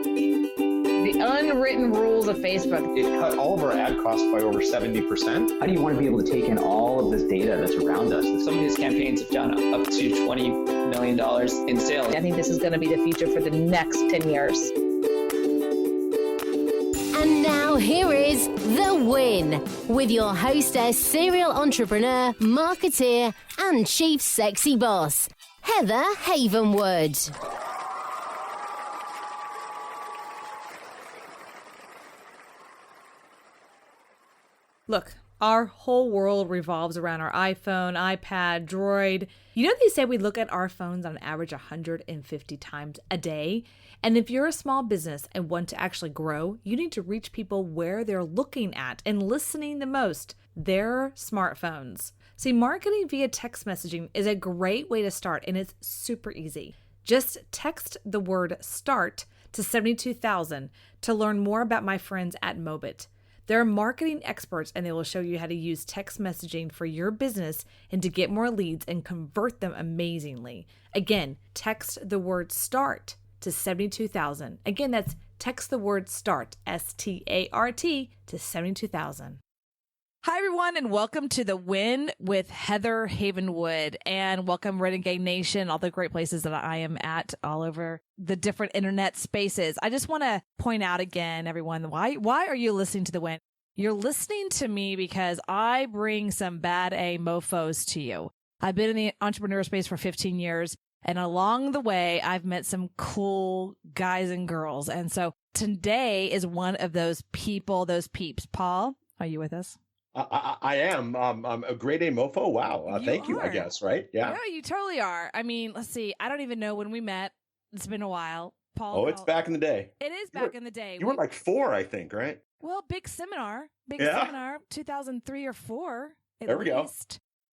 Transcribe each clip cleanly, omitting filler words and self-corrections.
The unwritten rules of Facebook. It cut all of our ad costs by over 70%. How do you want to be able to take in all of this data that's around us? Some of these campaigns have done up to $20 million in sales. I think this is going to be the future for the next 10 years. And now here is The Win with your hostess, serial entrepreneur, marketeer, and chief sexy boss, Heather Havenwood. Look, our whole world revolves around our iPhone, iPad, Droid. You know, they say we look at our phones on average 150 times a day. And if you're a small business and want to actually grow, you need to reach people where they're looking at and listening the most, their smartphones. See, marketing via text messaging is a great way to start, and it's super easy. Just text the word START to 72,000 to learn more about my friends at Mobit. They're marketing experts, and they will show you how to use text messaging for your business and to get more leads and convert them amazingly. Again, text the word START to 72,000. Again, that's text the word START, S-T-A-R-T, to 72,000. Hi, everyone, and welcome to The Win with Heather Havenwood, and welcome Renegade Nation, all the great places that I am at all over the different internet spaces. I just want to point out again, everyone, why are you listening to The Win? You're listening to me because I bring some bad A mofos to you. I've been in the entrepreneur space for 15 years, and along the way, I've met some cool guys and girls. And so today is one of those people, those peeps. Paul, are you with us? I am. I'm a grade A mofo. Wow. Thank you, I guess, right? Yeah. Yeah, you totally are. I mean, let's see. I don't even know when we met. It's been a while. Paul. Oh, it's back in the day. It is back in the day. You were like 4, I think, right? Well, big seminar, 2003 or 4. There we go.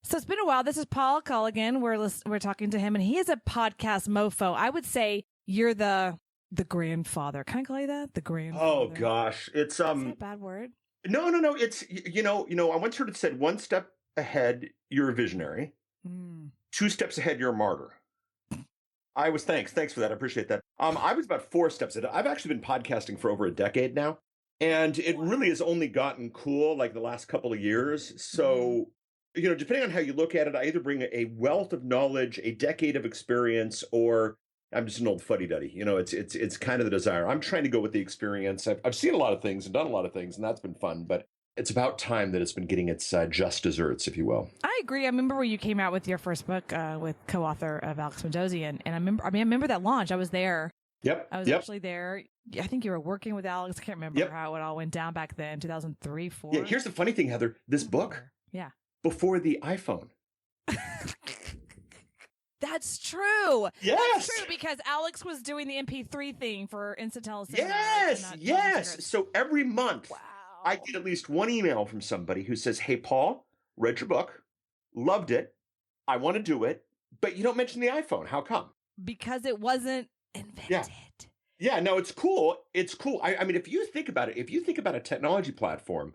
So it's been a while. This is Paul Colligan. We're talking to him, and he is a podcast mofo. I would say you're the grandfather. Can I call you that? The grandfather. Oh gosh, it's Is that a bad word? No. It's you know. I once heard it said, one step ahead, you're a visionary. 2 steps ahead, you're a martyr. I was thanks for that. I appreciate that. I was about 4 steps ahead. I've actually been podcasting for over a decade now, and it really has only gotten cool like the last couple of years. So, depending on how you look at it, I either bring a wealth of knowledge, a decade of experience, or I'm just an old fuddy-duddy. It's kind of the desire. I'm trying to go with the experience. I've seen a lot of things and done a lot of things, and that's been fun. But it's about time that it's been getting its just desserts, if you will. I agree. I remember when you came out with your first book with co-author of Alex Mendoza, and I remember that launch. I was there. Yep. I was actually there. I think you were working with Alex. I can't remember how it all went down back then, 2003, 4. Yeah. Here's the funny thing, Heather. This book. Yeah. Before the iPhone. That's true. Yes. That's true, because Alex was doing the MP3 thing for Instant Telecinema. Yes. So every month, I get at least one email from somebody who says, "Hey, Paul, read your book, loved it. I want to do it, but you don't mention the iPhone. How come?" Because it wasn't invented. Yeah, no, it's cool. It's cool. I mean, if you think about it, if you think about a technology platform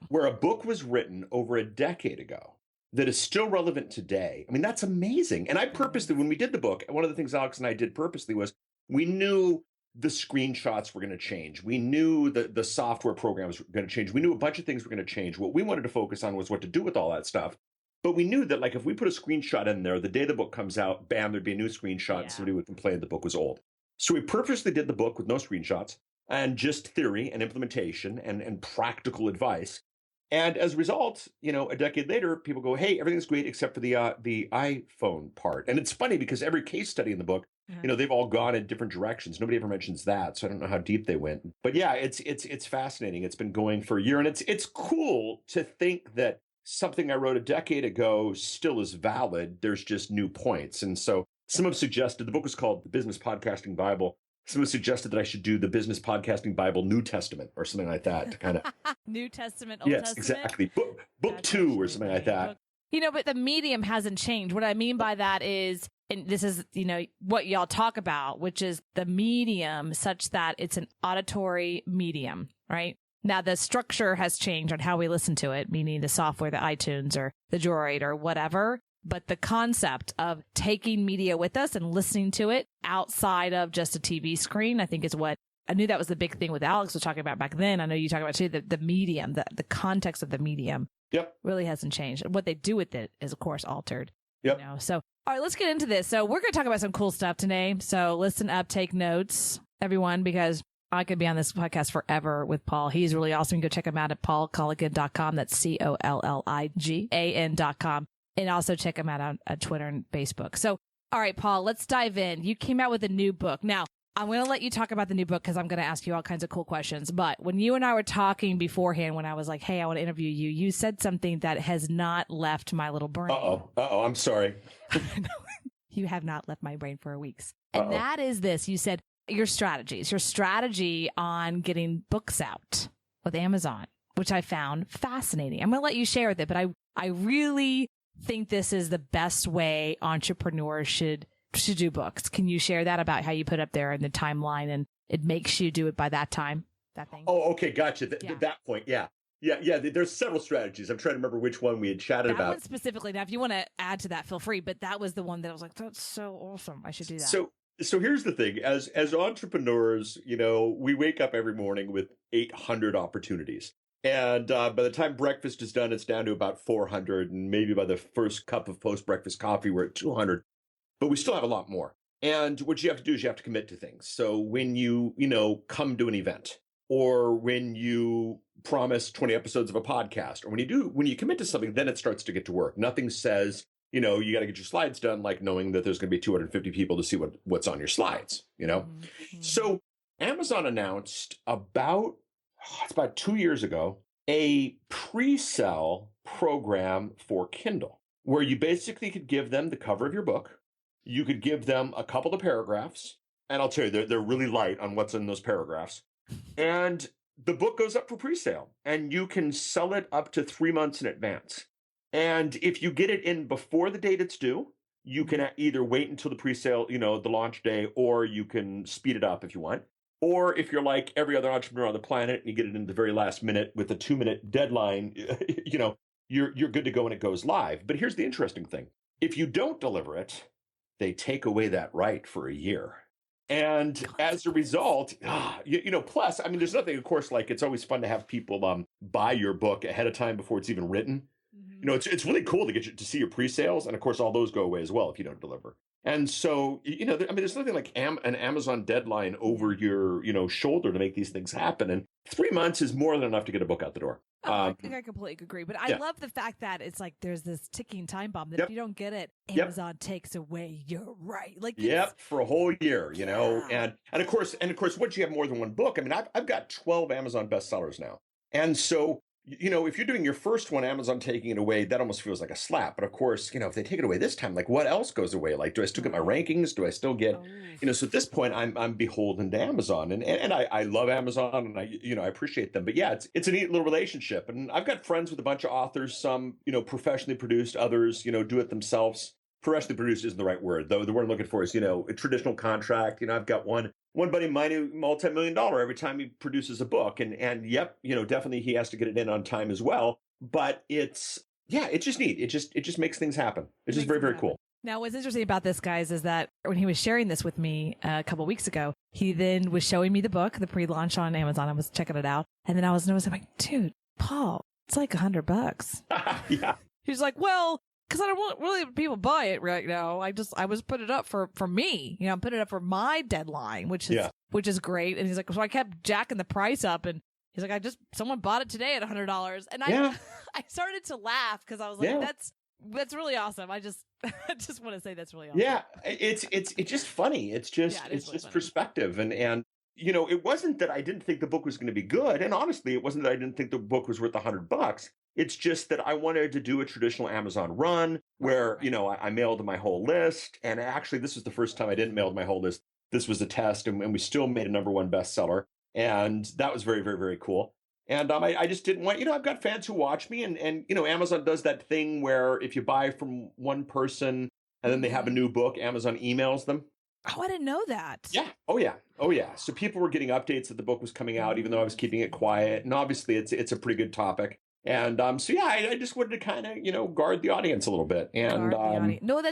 where a book was written over a decade ago that is still relevant today, I mean, that's amazing. And I purposely, when we did the book, one of the things Alex and I did purposely was we knew the screenshots were going to change. We knew the software programs were going to change. We knew a bunch of things were going to change. What we wanted to focus on was what to do with all that stuff. But we knew that, like, if we put a screenshot in there, the day the book comes out, bam, there'd be a new screenshot, and somebody would complain the book was old. So we purposely did the book with no screenshots and just theory and implementation and practical advice. And as a result, a decade later, people go, "Hey, everything's great except for the iPhone part." And it's funny because every case study in the book, they've all gone in different directions. Nobody ever mentions that, so I don't know how deep they went. But yeah, it's fascinating. It's been going for a year, and it's cool to think that something I wrote a decade ago still is valid. There's just new points. And so some have suggested, the book is called The Business Podcasting Bible. Some have suggested that I should do the Business Podcasting Bible New Testament or something like that to kind of... New Testament, Old Testament? Yes, exactly. Book 2 or something like that. But the medium hasn't changed. What I mean by that is, and this is, what y'all talk about, which is the medium such that it's an auditory medium, right? Now, the structure has changed on how we listen to it, meaning the software, the iTunes or the Droid or whatever. But the concept of taking media with us and listening to it outside of just a TV screen, I think is what I knew that was the big thing with Alex was talking about back then. I know you talk about too, the medium, the context of the medium. Yep. Really hasn't changed. What they do with it is, of course, altered. Yep. You know? So, all right, let's get into this. So we're going to talk about some cool stuff today. So listen up, take notes, everyone, because I could be on this podcast forever with Paul. He's really awesome. You can go check him out at paulcolligan.com. That's COLLIGAN.com. And also check him out on Twitter and Facebook. So, all right, Paul, let's dive in. You came out with a new book. Now, I'm going to let you talk about the new book because I'm going to ask you all kinds of cool questions. But when you and I were talking beforehand, when I was like, hey, I want to interview you, you said something that has not left my little brain. I'm sorry. You have not left my brain for weeks. And that is this. You said your strategy on getting books out with Amazon, which I found fascinating. I'm going to let you share with it, but I really think this is the best way entrepreneurs should do books. Can you share that about how you put up there in the timeline and it makes you do it by that time, that thing? Oh, okay. Gotcha. That point. Yeah. There's several strategies. I'm trying to remember which one we had chatted about. That one specifically. Now, if you want to add to that, feel free. But that was the one that I was like, that's so awesome. I should do that. So here's the thing. As entrepreneurs, we wake up every morning with 800 opportunities. And by the time breakfast is done, it's down to about 400. And maybe by the first cup of post-breakfast coffee, we're at 200. But we still have a lot more. And what you have to do is you have to commit to things. So when you come to an event, or when you promise 20 episodes of a podcast, or when you commit to something, then it starts to get to work. Nothing says, you got to get your slides done, like knowing that there's going to be 250 people to see what's on your slides, Mm-hmm. So Amazon announced about 2 years ago, a pre-sale program for Kindle, where you basically could give them the cover of your book. You could give them a couple of paragraphs, and I'll tell you, they're really light on what's in those paragraphs. And the book goes up for pre-sale, and you can sell it up to 3 months in advance. And if you get it in before the date it's due, you can either wait until the pre-sale, the launch day, or you can speed it up if you want. Or if you're like every other entrepreneur on the planet and you get it in the very last minute with a 2-minute deadline, you're good to go when it goes live. But here's the interesting thing. If you don't deliver it, they take away that right for a year. And as a result, plus, I mean, there's nothing, of course, like it's always fun to have people buy your book ahead of time before it's even written. Mm-hmm. It's really cool to get you to see your pre-sales. And of course, all those go away as well if you don't deliver. And so, there's nothing like an Amazon deadline over your, shoulder to make these things happen. And 3 months is more than enough to get a book out the door. I think I completely agree. But I love the fact that it's like there's this ticking time bomb that if you don't get it, Amazon takes away your right. For a whole year, And of course, once you have more than one book, I mean, I've got 12 Amazon bestsellers now. And so, if you're doing your first one, Amazon taking it away, that almost feels like a slap. But of course, if they take it away this time, like what else goes away? Like, do I still get my rankings? Do I still get, so at this point, I'm beholden to Amazon, and I love Amazon, and I appreciate them. But yeah, it's a neat little relationship. And I've got friends with a bunch of authors, some, professionally produced, others, do it themselves. Professionally produced isn't the right word, though. The word I'm looking for is, a traditional contract. I've got one buddy of mine who multi-million-dollar every time he produces a book. And yep, definitely he has to get it in on time as well. But it's just neat. It just makes things happen. It's just very, very cool. Now, what's interesting about this, guys, is that when he was sharing this with me a couple of weeks ago, he then was showing me the book, the pre-launch on Amazon. I was checking it out. And then I was noticing, like, dude, Paul, it's like $100. Yeah. He's like, well, because I don't want really people buy it right now. I was put it up for me, I'm putting it up for my deadline, which is great. And he's like, so I kept jacking the price up, and he's like, someone bought it today at $100, and I started to laugh because I was like, that's really awesome. I just want to say that's really awesome. Yeah, it's just funny. It's just funny. Perspective, and it wasn't that I didn't think the book was going to be good, and honestly, it wasn't that I didn't think the book was worth $100. It's just that I wanted to do a traditional Amazon run where, I mailed my whole list. And actually, this was the first time I didn't mail my whole list. This was a test, and we still made a #1 bestseller. And that was very, very, very cool. And I just didn't want, I've got fans who watch me. And Amazon does that thing where if you buy from one person and then they have a new book, Amazon emails them. Oh, I didn't know that. Yeah. Oh, yeah. So people were getting updates that the book was coming out, even though I was keeping it quiet. And obviously, it's a pretty good topic. And I just wanted to kind of, guard the audience a little bit. And no,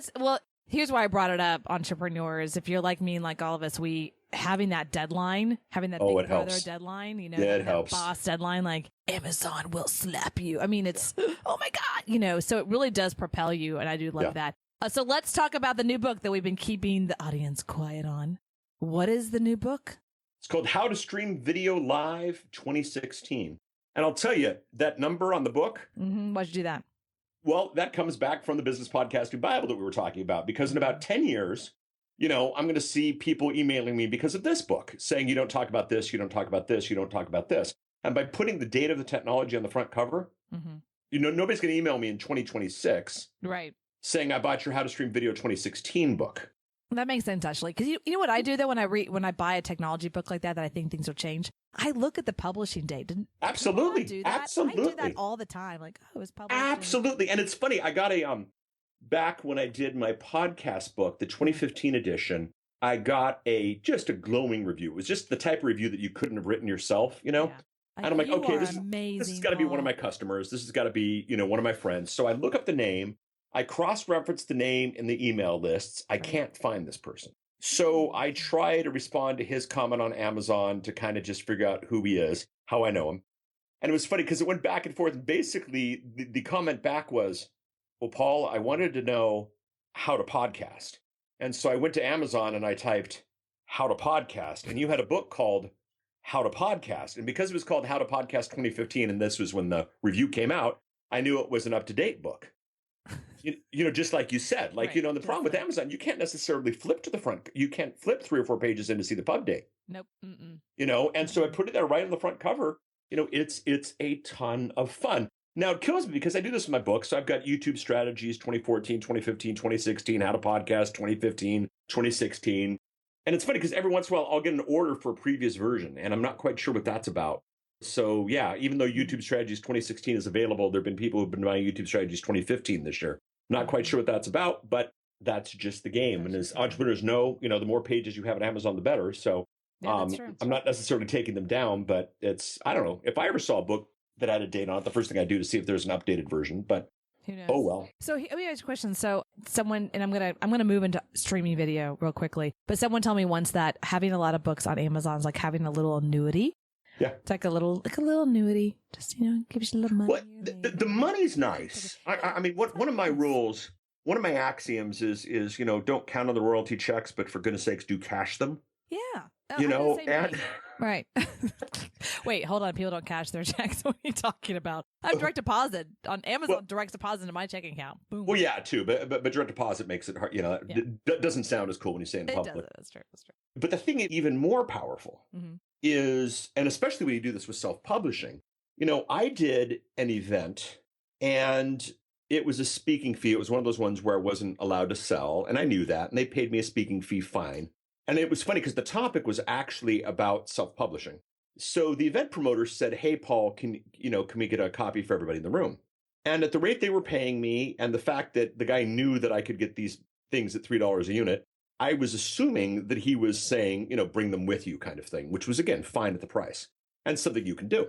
here's why I brought it up, entrepreneurs. If you're like me and like all of us, we having that deadline, having that big brother deadline, yeah, it helps. Boss deadline, like Amazon will slap you. I mean, it's, oh my God, so it really does propel you. And I do love that. So let's talk about the new book that we've been keeping the audience quiet on. What is the new book? It's called How to Stream Video Live 2016. And I'll tell you, that number on the book. Why'd you do that? Well, that comes back from the Business Podcasting Bible that we were talking about, because in about 10 years, I'm going to see people emailing me because of this book saying, you don't talk about this, you don't talk about this, you don't talk about this. And by putting the date of the technology on the front cover, nobody's going to email me in 2026 saying I bought your How to Stream Video 2016 book. That makes sense, actually. Because you know what I do, though, when I buy a technology book like that I think things will change? I look at the publishing date. Absolutely. Do that? Absolutely. I do that all the time. Like, oh, it was published. Absolutely. And it's funny. I got back when I did my podcast book, the 2015 edition, I got just a glowing review. It was just the type of review that you couldn't have written yourself, And I'm like, okay, this has got to be one of my customers. This has got to be, one of my friends. So I look up the name. I cross-reference the name in the email lists. I can't find this person. So I try to respond to his comment on Amazon to kind of just figure out who he is, how I know him. And it was funny because it went back and forth. And basically, the comment back was, well, Paul, I wanted to know how to podcast. And so I went to Amazon and I typed how to podcast. And you had a book called How to Podcast. And because it was called How to Podcast 2015, and this was when the review came out, I knew it was an up-to-date book. Just like you said, and the problem with Amazon, you can't necessarily flip to the front. You can't flip 3 or 4 pages in to see the pub date. Nope. And so I put it there right on the front cover. It's a ton of fun. Now it kills me because I do this in my book. So I've got YouTube strategies, 2014, 2015, 2016, how to podcast, 2015, 2016. And it's funny because every once in a while I'll get an order for a previous version and I'm not quite sure what that's about. So yeah, even though YouTube Strategies 2016 is available, there have been people who've been buying YouTube Strategies 2015 this year. Not quite sure what that's about, but that's just the game. And as entrepreneurs know, the more pages you have at Amazon, the better. So I'm not necessarily taking them down, but I don't know. If I ever saw a book that had a date on it, the first thing I'd do to see if there's an updated version, but who knows? Oh well. So let me ask you a question. So someone, and I'm gonna move into streaming video real quickly, but someone told me once that having a lot of books on Amazon is like having a little annuity. Yeah. It's like a little annuity. Just, gives you a little money. Well, the money's nice. I mean, one of my rules, one of my axioms is, don't count on the royalty checks, but for goodness sakes, do cash them. Yeah. Right. Wait, hold on. People don't cash their checks. What are you talking about? I have direct deposit on Amazon. Direct deposit into my checking account. Boom. Well, yeah, too. But direct deposit makes it hard. It doesn't sound as cool when you say it in public. That's true. But the thing even more powerful is, and especially when you do this with self-publishing, I did an event and it was a speaking fee. It was one of those ones where I wasn't allowed to sell. And I knew that. And they paid me a speaking fee fine. And it was funny because the topic was actually about self-publishing. So the event promoter said, hey, Paul, can we get a copy for everybody in the room? And at the rate they were paying me and the fact that the guy knew that I could get these things at $3 a unit, I was assuming that he was saying, bring them with you kind of thing, which was, again, fine at the price and something you can do.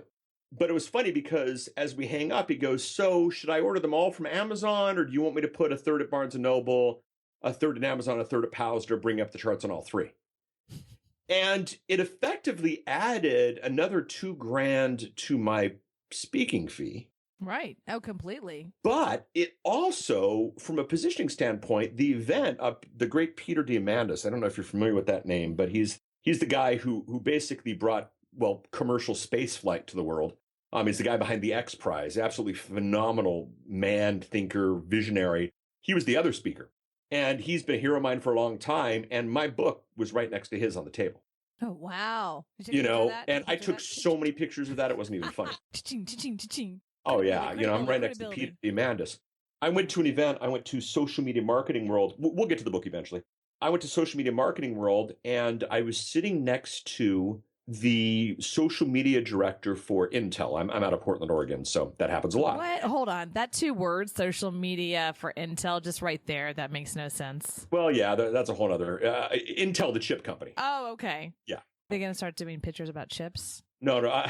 But it was funny because as we hang up, he goes, so should I order them all from Amazon or do you want me to put a third at Barnes & Noble, a third at Amazon, a third at Pals to bring up the charts on all three? And it effectively added another $2,000 to my speaking fee. Right. Oh, completely. But it also, from a positioning standpoint, the event, the great Peter Diamandis, I don't know if you're familiar with that name, but he's the guy who basically brought, commercial space flight to the world. He's the guy behind the X Prize, absolutely phenomenal man, thinker, visionary. He was the other speaker. And he's been a hero of mine for a long time. And my book was right next to his on the table. Oh, wow. And I took so many pictures of that. It wasn't even funny. Oh, yeah. I'm right next to Peter Diamandis. I went to an event. I went to Social Media Marketing World. We'll get to the book eventually. I went to Social Media Marketing World, and I was sitting next to the social media director for Intel. I'm out of Portland, Oregon, so that happens a lot. What? Hold on. That 2 words, social media for Intel, just right there, that makes no sense. Well, yeah, that's a whole other... Intel, the chip company. Oh, okay. Yeah. They're going to start doing pictures about chips? No.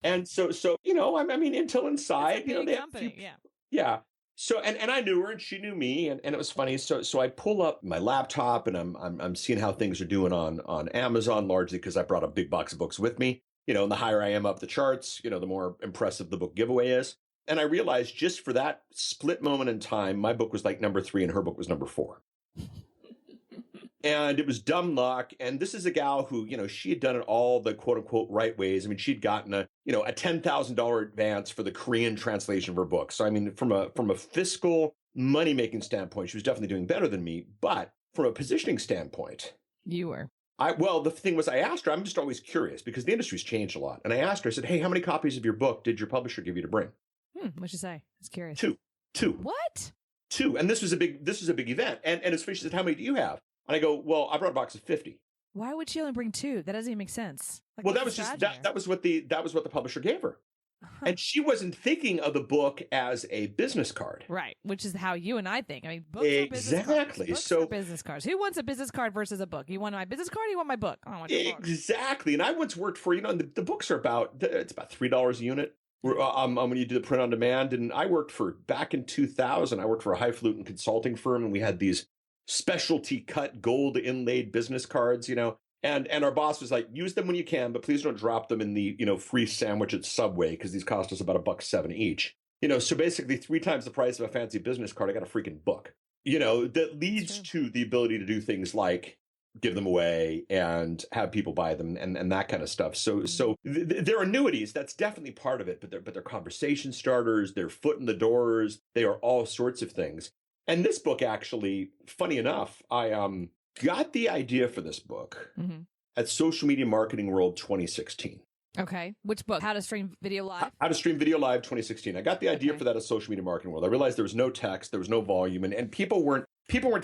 And so Intel Inside, it's a big company, Yeah. So and I knew her and she knew me, and it was funny. So I pull up my laptop and I'm seeing how things are doing on Amazon, largely because I brought a big box of books with me. And the higher I am up the charts, the more impressive the book giveaway is. And I realized just for that split moment in time, my book was like number 3 and her book was number 4. And it was dumb luck. And this is a gal who, she had done it all the quote unquote right ways. I mean, she'd gotten a $10,000 advance for the Korean translation of her book. So, I mean, from a fiscal money making standpoint, she was definitely doing better than me. But from a positioning standpoint, you were. Well, the thing was, I asked her, I'm just always curious because the industry's changed a lot. And I asked her, I said, hey, how many copies of your book did your publisher give you to bring? What'd you say? I was curious. 2. What? 2. And this was a big event. And it's funny, she said, how many do you have? And I go, well, I brought a box of 50. Why would she only bring 2? That doesn't even make sense. Like, well, that was what the publisher gave her. Uh-huh. And she wasn't thinking of the book as a business card. Right, which is how you and I think. I mean, books exactly. are business cards. Books are business cards. Who wants a business card versus a book? You want my business card or you want my book? I want your book. Exactly. And I once worked for, the books are about $3 a unit. When you do the print on demand. And I worked back in 2000, I worked for a highfalutin consulting firm, and we had these specialty cut gold inlaid business cards, and our boss was like, use them when you can, but please don't drop them in the, free sandwich at Subway, because these cost us about $1.07 each. So basically 3 times the price of a fancy business card, I got a freaking book, that leads to the ability to do things like give them away and have people buy them and that kind of stuff. So they're annuities. That's definitely part of it, but they're conversation starters. They're foot in the doors. They are all sorts of things. And this book, actually, funny enough, I got the idea for this book at Social Media Marketing World 2016. Okay. Which book? How to Stream Video Live? How to Stream Video Live 2016. I got the idea for that at Social Media Marketing World. I realized there was no text, there was no volume, and people weren't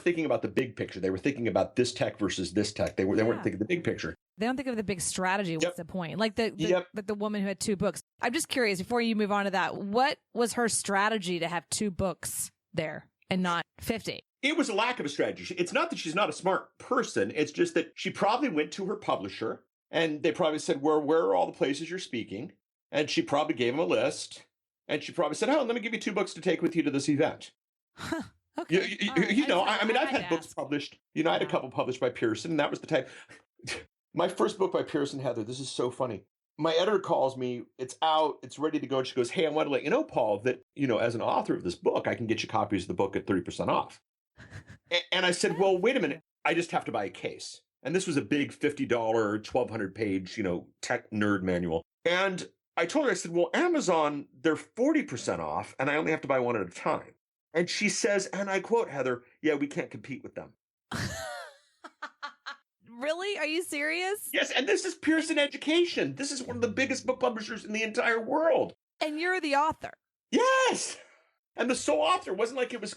thinking about the big picture. They were thinking about this tech versus this tech. They weren't thinking the big picture. They don't think of the big strategy. What's the point? Like the woman who had 2 books. I'm just curious, before you move on to that, what was her strategy to have 2 books there and not 50? It was a lack of a strategy. It's not that she's not a smart person. It's just that she probably went to her publisher and they probably said, where are all the places you're speaking? And she probably gave them a list. And she probably said, let me give you 2 books to take with you to this event. Huh. Okay. I've had books published. I had a couple published by Pearson, and that was the type. My first book by Pearson, Heather, this is so funny. My editor calls me, it's out, it's ready to go. And she goes, hey, I want to let you know, Paul, that, as an author of this book, I can get you copies of the book at 30% off. And I said, well, wait a minute. I just have to buy a case. And this was a big $50, 1,200 page, tech nerd manual. And I told her, I said, well, Amazon, they're 40% off, and I only have to buy one at a time. And she says, and I quote, Heather, yeah, we can't compete with them. Really? Are you serious? Yes, and this is Pearson Education. This is one of the biggest book publishers in the entire world. And you're the author. Yes. And the sole author wasn't like it was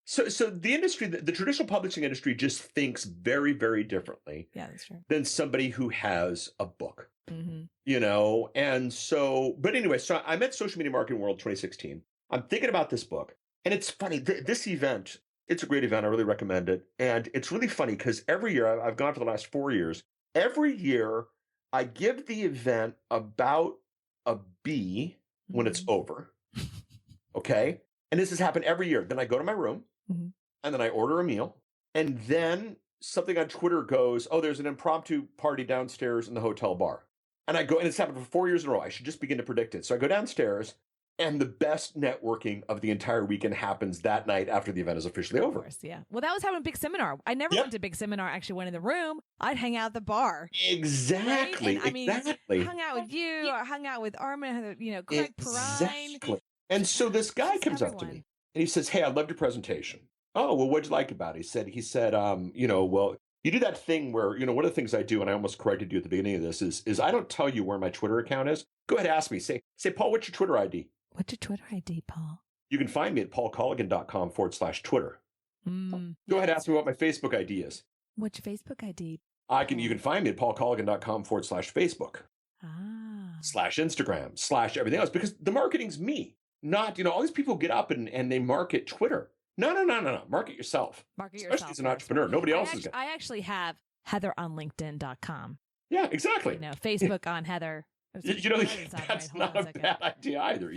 So the industry, the traditional publishing industry just thinks very, very differently that's true. Than somebody who has a book. And so, but anyway, so I'm at Social Media Marketing World 2016. I'm thinking about this book, and it's funny. This event, it's a great event. I really recommend it. And it's really funny because every year, I've gone for the last 4 years, every year I give the event about a B when it's over. Okay? And this has happened every year. Then I go to my room, and then I order a meal, and then something on Twitter goes, oh, there's an impromptu party downstairs in the hotel bar. And I go, and it's happened for 4 years in a row. I should just begin to predict it. So I go downstairs, and the best networking of the entire weekend happens that night after the event is officially over. Of course, yeah. Well, that was happening at Big Seminar. I never went to Big Seminar. I actually went in the room. I'd hang out at the bar. Exactly. Right? And, hung out with you, or hung out with Armin, Craig Perrine. Exactly. And so this guy comes up to me, and he says, hey, I loved your presentation. Oh, well, what'd you like about it? He said, well, you do that thing where, one of the things I do, and I almost corrected you at the beginning of this, is I don't tell you where my Twitter account is. Go ahead, ask me. Say, Paul, what's your Twitter ID? What's your Twitter ID, Paul? You can find me at paulcolligan.com/Twitter. Go ahead, ask me what my Facebook ID is. What's your Facebook ID? You can find me at paulcolligan.com/Facebook. /Instagram, /everything else, because the marketing's me. Not, all these people get up and they market Twitter. No. Market yourself. Especially as an entrepreneur. Nobody else is going to. I actually have Heather on LinkedIn.com. Yeah, exactly. Facebook on Heather. That's not a bad idea either,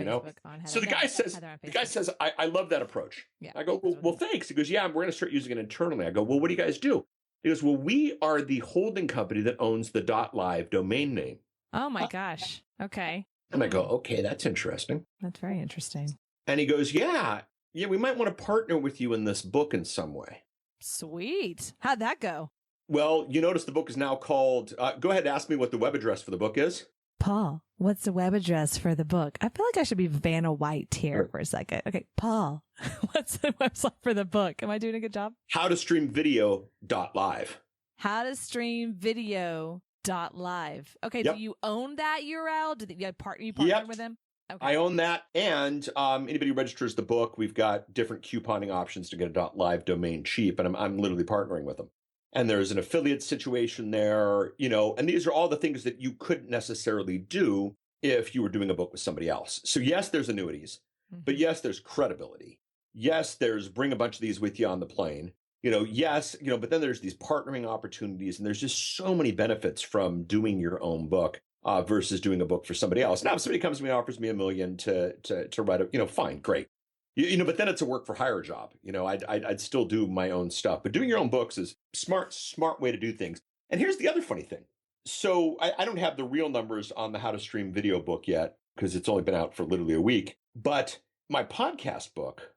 So the guy says, I love that approach. Yeah. I go, well, thanks. He goes, yeah, we're going to start using it internally. I go, well, what do you guys do? He goes, well, we are the holding company that owns the .live domain name. Oh my gosh. Okay. And I go, okay, that's interesting. That's very interesting. And he goes, yeah, we might want to partner with you in this book in some way. Sweet. How'd that go? Well, you notice the book is now called, go ahead and ask me what the web address for the book is. Paul, what's the web address for the book? I feel like I should be Vanna White here for a second. Okay, Paul, what's the website for the book? Am I doing a good job? howtostreamvideo.live. howtostreamvideo.live. Okay, Yep. Do you own that URL? Do you partner with them? Okay. I own that. And anybody who registers the book, we've got different couponing options to get a .live domain cheap. And I'm literally partnering with them. And there's an affiliate situation there, and these are all the things that you couldn't necessarily do if you were doing a book with somebody else. So yes, there's annuities, but yes, there's credibility. Yes, there's bring a bunch of these with you on the plane. Yes, but then there's these partnering opportunities, and there's just so many benefits from doing your own book versus doing a book for somebody else. Now, if somebody comes to me and offers me $1 million to write a, fine, great. But then it's a work for hire job. I'd still do my own stuff, but doing your own books is smart way to do things. And here's the other funny thing. So I don't have the real numbers on the How to Stream Video book yet because it's only been out for literally a week. But my podcast book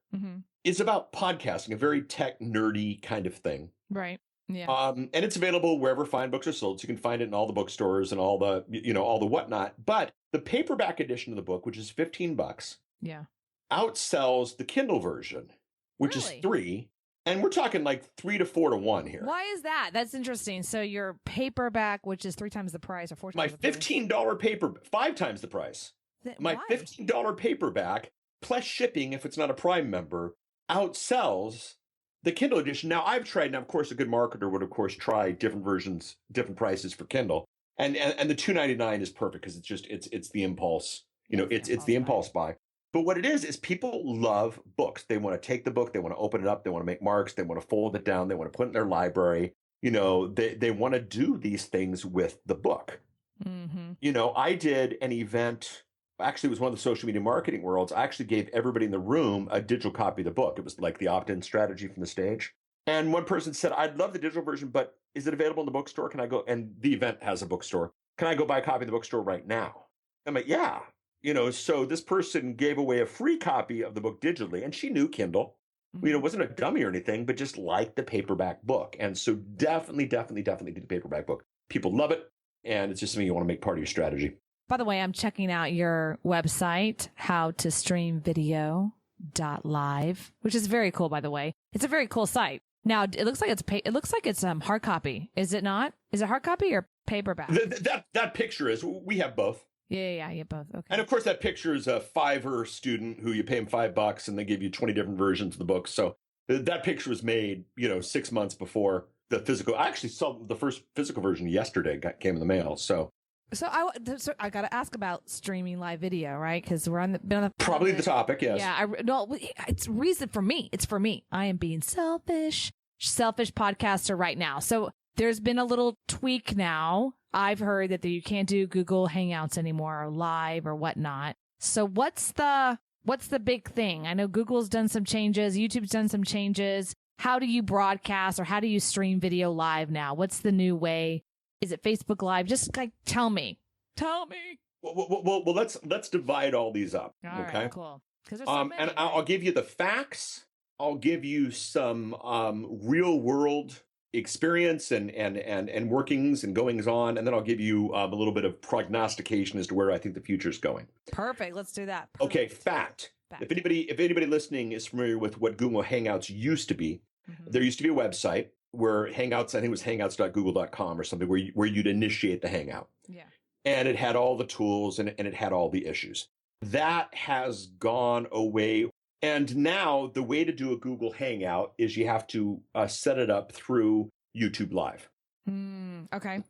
is about podcasting, a very tech nerdy kind of thing. Right. Yeah. And it's available wherever fine books are sold. So you can find it in all the bookstores and all the, all the whatnot. But the paperback edition of the book, which is $15. Yeah. Outsells the Kindle version, which is $3. And we're talking like 3 to 4 to 1 here. Why is that? That's interesting. So your paperback, which is 3 times the price or 4 times my the price. $15 paper, 5 times the price. My why? $15 paperback plus shipping, if it's not a Prime member, outsells the Kindle edition. Now I've tried, now of course a good marketer would of course try different versions, different prices for Kindle. And the $2.99 is perfect because it's the impulse, it's the impulse buy. But what it is people love books. They want to take the book, they want to open it up, they want to make marks, they want to fold it down, they want to put it in their library. They want to do these things with the book. I did an event, actually it was one of the social media marketing worlds. I actually gave everybody in the room a digital copy of the book. It was like the opt-in strategy from the stage. And one person said, I'd love the digital version, but is it available in the bookstore? Can I go? And the event has a bookstore. Can I go buy a copy in the bookstore right now? I'm like, yeah. So this person gave away a free copy of the book digitally, and she knew Kindle. Wasn't a dummy or anything, but just liked the paperback book. And so definitely do the paperback book. People love it, and it's just something you want to make part of your strategy. By the way, I'm checking out your website, howtostreamvideo.live, which is very cool, by the way. It's a very cool site. Now, it looks like it's hard copy. Is it not? Is it hard copy or paperback? That picture is. We have both. Yeah, both. Okay. And of course, that picture is a Fiverr student who you pay him $5 and they give you 20 different versions of the book. So that picture was made, 6 months before the physical. I actually saw the first physical version yesterday. Came in the mail. So I got to ask about streaming live video, right? Because we're been on the probably the topic. Yes. Yeah. It's reason for me. It's for me. I am being selfish podcaster right now. So there's been a little tweak now. I've heard that you can't do Google Hangouts anymore or live or whatnot. So what's the big thing? I know Google's done some changes. YouTube's done some changes. How do you broadcast or how do you stream video live now? What's the new way? Is it Facebook Live? Just tell me. Well, let's divide all these up. All okay. Right, cool. Because there's so many, and I'll give you the facts. I'll give you some real world experience and workings and goings on, and then I'll give you a little bit of prognostication as to where I think the future is going. Perfect. Let's do that. Perfect. Okay, fact. If anybody listening is familiar with what Google Hangouts used to be, there used to be a website where Hangouts, I think it was hangouts.google.com or something, where you'd initiate the Hangout. Yeah. And it had all the tools and it had all the issues. That has gone away. And now the way to do a Google Hangout is you have to set it up through YouTube Live. Okay.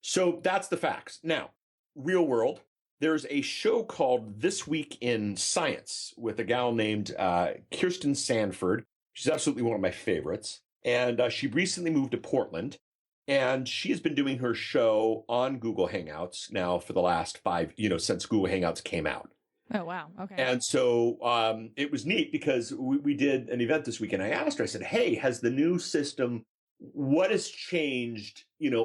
So that's the facts. Now, real world, there's a show called This Week in Science with a gal named Kirsten Sanford. She's absolutely one of my favorites. And she recently moved to Portland. And she has been doing her show on Google Hangouts now for the last 5, since Google Hangouts came out. Oh, wow. Okay. And so it was neat because we did an event this weekend. I asked her, I said, hey, has the new system, what has changed,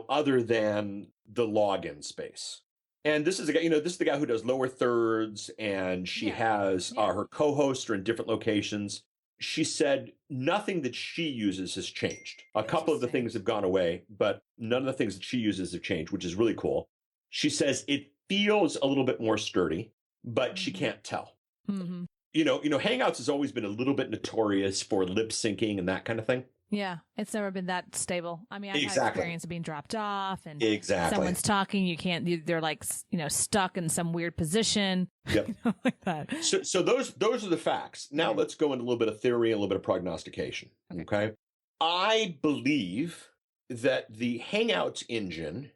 other than the login space? And this is a guy, this is the guy who does lower thirds, and she has her co-hosts are in different locations. She said nothing that she uses has changed. A couple of the things have gone away, but none of the things that she uses have changed, which is really cool. She says it feels a little bit more sturdy, but she can't tell. Mm-hmm. Hangouts has always been a little bit notorious for lip syncing and that kind of thing. Yeah, it's never been that stable. I mean, I've had experience of being dropped off and someone's talking, they're like, stuck in some weird position. Yep. Like that. So those are the facts. Now let's go into a little bit of theory and a little bit of prognostication. Okay. I believe that the Hangouts engine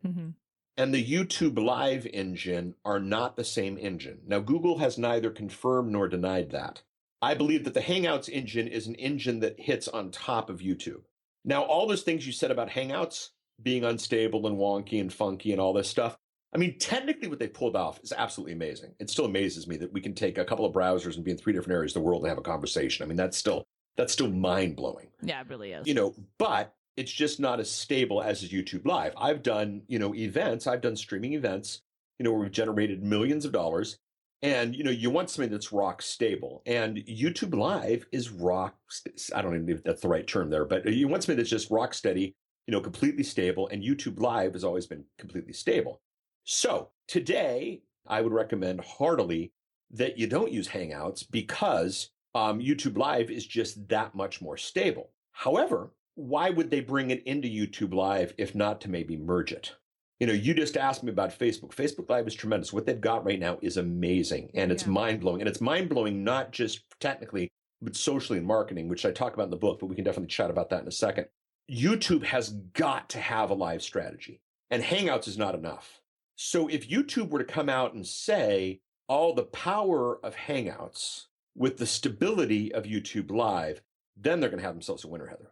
and the YouTube Live engine are not the same engine. Now, Google has neither confirmed nor denied that. I believe that the Hangouts engine is an engine that hits on top of YouTube. Now, all those things you said about Hangouts being unstable and wonky and funky and all this stuff, I mean, technically what they pulled off is absolutely amazing. It still amazes me that we can take a couple of browsers and be in 3 different areas of the world and have a conversation. I mean, that's still mind-blowing. Yeah, it really is. But it's just not as stable as is YouTube Live. I've done, events. I've done streaming events, where we've generated millions of dollars. And, you want something that's rock stable. And YouTube Live is I don't even know if that's the right term there, but you want something that's just rock steady, completely stable. And YouTube Live has always been completely stable. So today, I would recommend heartily that you don't use Hangouts because YouTube Live is just that much more stable. However, why would they bring it into YouTube Live if not to maybe merge it? You just asked me about Facebook. Facebook Live is tremendous. What they've got right now is amazing, and it's mind-blowing. And it's mind-blowing not just technically, but socially and marketing, which I talk about in the book, but we can definitely chat about that in a second. YouTube has got to have a live strategy, and Hangouts is not enough. So if YouTube were to come out and say all the power of Hangouts with the stability of YouTube Live, then they're going to have themselves a winner, Heather.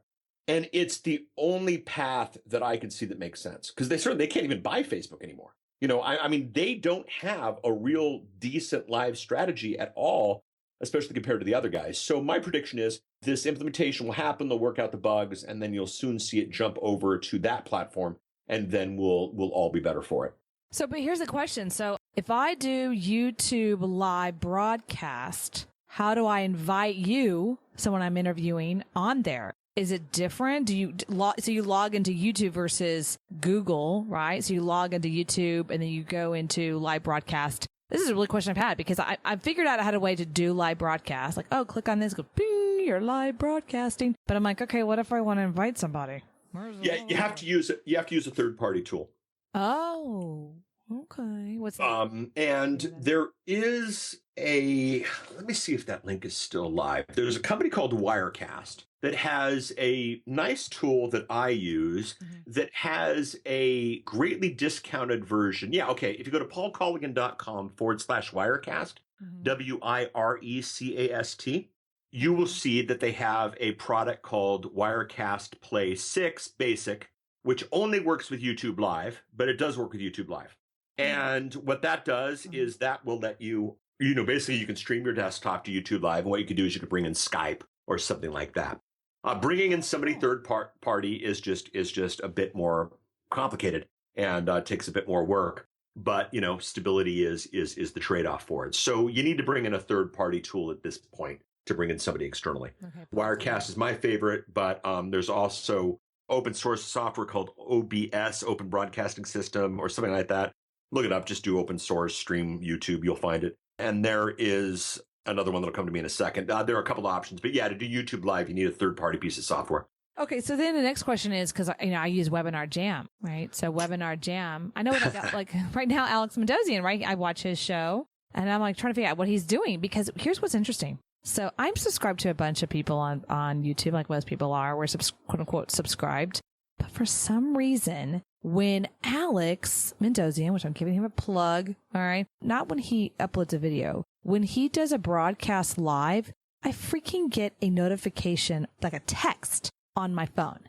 And it's the only path that I can see that makes sense because they can't even buy Facebook anymore. I mean, they don't have a real decent live strategy at all, especially compared to the other guys. So my prediction is this implementation will happen. They'll work out the bugs, and then you'll soon see it jump over to that platform, and then we'll all be better for it. So, but here's the question. So if I do YouTube Live broadcast, how do I invite you, someone I'm interviewing, on there? Is it different? So you log into YouTube versus Google, right? So you log into YouTube and then you go into live broadcast. This is a really question I've had because I figured out how to way to do live broadcast. Like, oh, click on this, go, ping, you're live broadcasting. But I'm like, okay, what if I want to invite somebody? Yeah, you have to use a third-party tool. Oh, okay. What's that? And there is let me see if that link is still live. There's a company called Wirecast that has a nice tool that I use that has a greatly discounted version. Yeah, okay. If you go to paulcolligan.com/Wirecast, WIRECAST, you will see that they have a product called Wirecast Play 6 Basic, which only works with YouTube Live, but it does work with YouTube Live. And what that does is that will let you, basically you can stream your desktop to YouTube Live. And what you can do is you can bring in Skype or something like that. Bringing in somebody third party is just a bit more complicated and takes a bit more work. But, stability is the trade-off for it. So you need to bring in a third-party tool at this point to bring in somebody externally. Okay, Wirecast is my favorite, but there's also open source software called OBS, Open Broadcasting System, or something like that. Look it up. Just do open source, stream YouTube. You'll find it. And there is another one that'll come to me in a second. There are a couple of options. But yeah, to do YouTube Live, you need a third-party piece of software. Okay, so then the next question is, because I use Webinar Jam, right? So Webinar Jam, I know like right now, Alex Mendozian, right? I watch his show, and I'm like trying to figure out what he's doing, because here's what's interesting. So I'm subscribed to a bunch of people on YouTube, like most people are. We're quote unquote subscribed. But for some reason, when Alex Mendozian, which I'm giving him a plug, all right, not when he uploads a video, when he does a broadcast live, I freaking get a notification, like a text on my phone.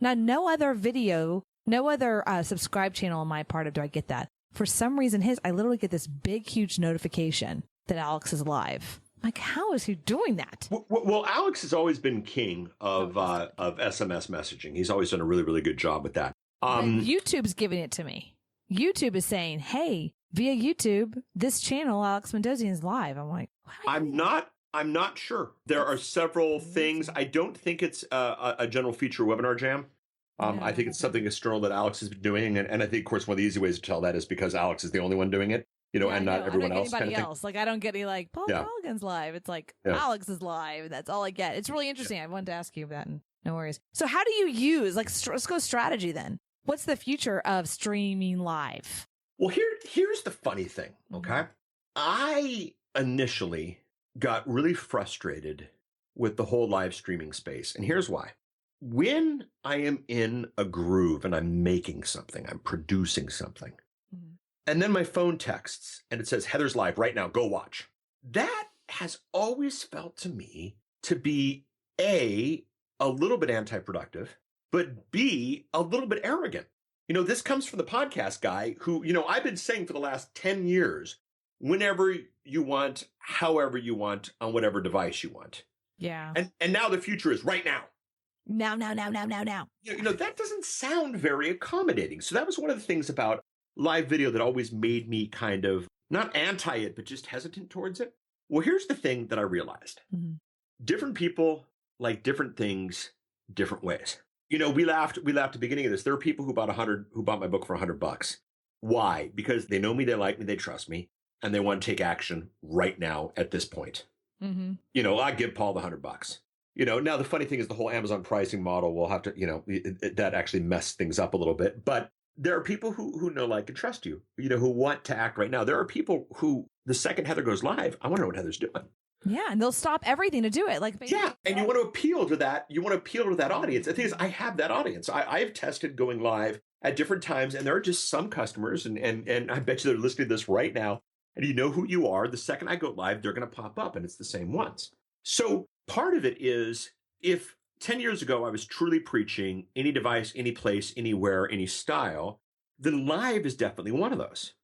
Now, no other video No other subscribe channel on my part do I get that. For some reason, I literally get this big, huge notification that Alex is live. I'm like, how is he doing that? Well, Alex has always been king of SMS messaging. He's always done a really, really good job with that. YouTube's giving it to me. YouTube is saying, hey, via YouTube, this channel, Alex Mendozian, is live. I'm like, I'm not sure. There are several things. I don't think it's a general feature webinar jam. I think it's something external that Alex has been doing. And I think, of course, one of the easy ways to tell that is because Alex is the only one doing it, and not everyone else. Anybody else. Like, I don't get any, like, Paul Colligan's live. It's like, Alex is live. And that's all I get. It's really interesting. I wanted to ask you about that. No worries. So how do you use, let's go strategy then. What's the future of streaming live? Well, here's the funny thing, okay? I initially got really frustrated with the whole live streaming space. And here's why. When I am in a groove and I'm making something, I'm producing something, and then my phone texts and it says, Heather's live right now, go watch. That has always felt to me to be A, a little bit anti-productive, but B, a little bit arrogant. This comes from the podcast guy who, I've been saying for the last 10 years, whenever you want, however you want, on whatever device you want. Yeah. And now the future is right now. Now. That doesn't sound very accommodating. So that was one of the things about live video that always made me kind of not anti it, but just hesitant towards it. Well, here's the thing that I realized. Different people like different things different ways. We laughed at the beginning of this. There are people who bought my book for $100. Why? Because they know me, they like me, they trust me, and they want to take action right now at this point. I give Paul the $100. Now the funny thing is the whole Amazon pricing model will have to, that actually messed things up a little bit. But there are people who know, like, and trust you, who want to act right now. There are people who, the second Heather goes live, I want to know what Heather's doing. Yeah, and they'll stop everything to do it. And you want to appeal to that. You want to appeal to that audience. The thing is, I have that audience. I've tested going live at different times, and there are just some customers, and I bet you they're listening to this right now, and you know who you are. The second I go live, they're going to pop up, and it's the same ones. So part of it is, if 10 years ago I was truly preaching any device, any place, anywhere, any style, then live is definitely one of those.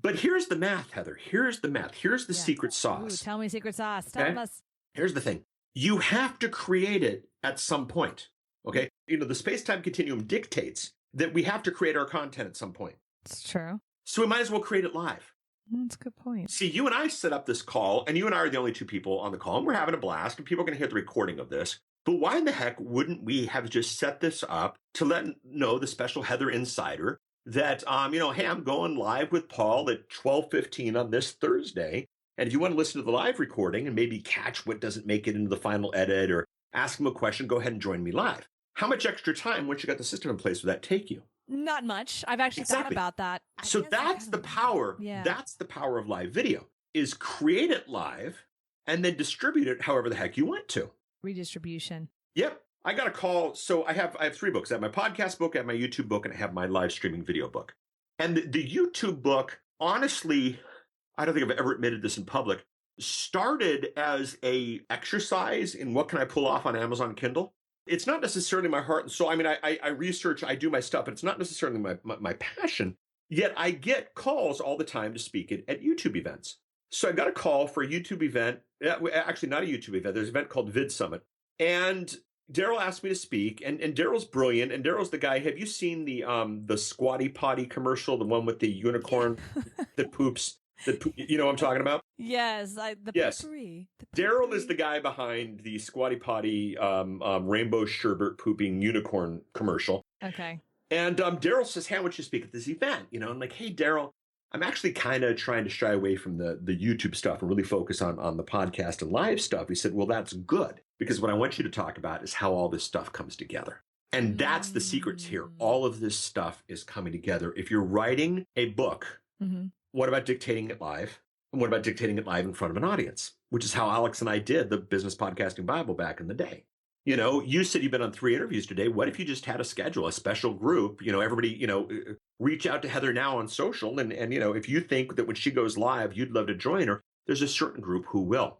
But here's the math, Heather. Here's the math. Here's the secret sauce. Ooh, tell me secret sauce. Tell us. Here's the thing. You have to create it at some point. Okay? The space-time continuum dictates that we have to create our content at some point. It's true. So we might as well create it live. That's a good point. See, you and I set up this call, and you and I are the only two people on the call, and we're having a blast, and people are going to hear the recording of this. But why in the heck wouldn't we have just set this up to let know the special Heather Insider that, hey, I'm going live with Paul at 12:15 on this Thursday. And if you want to listen to the live recording and maybe catch what doesn't make it into the final edit or ask him a question, go ahead and join me live. How much extra time, once you got the system in place, would that take you? Not much. I've actually thought about that. So that's the power. Yeah. That's the power of live video, is create it live and then distribute it however the heck you want to. Redistribution. Yep. I got a call. So I have 3 books. I have my podcast book, I have my YouTube book, and I have my live streaming video book. And the YouTube book, honestly, I don't think I've ever admitted this in public, started as a exercise in what can I pull off on Amazon Kindle. It's not necessarily my heart and soul. I mean, I research, I do my stuff, but it's not necessarily my passion. Yet I get calls all the time to speak at YouTube events. So I got a call for a YouTube event. Actually, not a YouTube event. There's an event called Vid Summit. And Daryl asked me to speak, and Daryl's brilliant. And Daryl's the guy. Have you seen the Squatty Potty commercial, the one with the unicorn that poops? You know what I'm talking about? Yes, yes. Daryl is the guy behind the Squatty Potty rainbow sherbet pooping unicorn commercial. Okay. And Daryl says, hey, I want you to speak at this event. I'm like, hey, Daryl, I'm actually kind of trying to shy away from the YouTube stuff and really focus on the podcast and live stuff. He said, well, that's good, because what I want you to talk about is how all this stuff comes together. And that's the secrets here. All of this stuff is coming together. If you're writing a book, what about dictating it live? And what about dictating it live in front of an audience? Which is how Alex and I did the Business Podcasting Bible back in the day. You said you've been on 3 interviews today. What if you just had a schedule, a special group? Everybody, reach out to Heather now on social. And if you think that when she goes live, you'd love to join her, there's a certain group who will.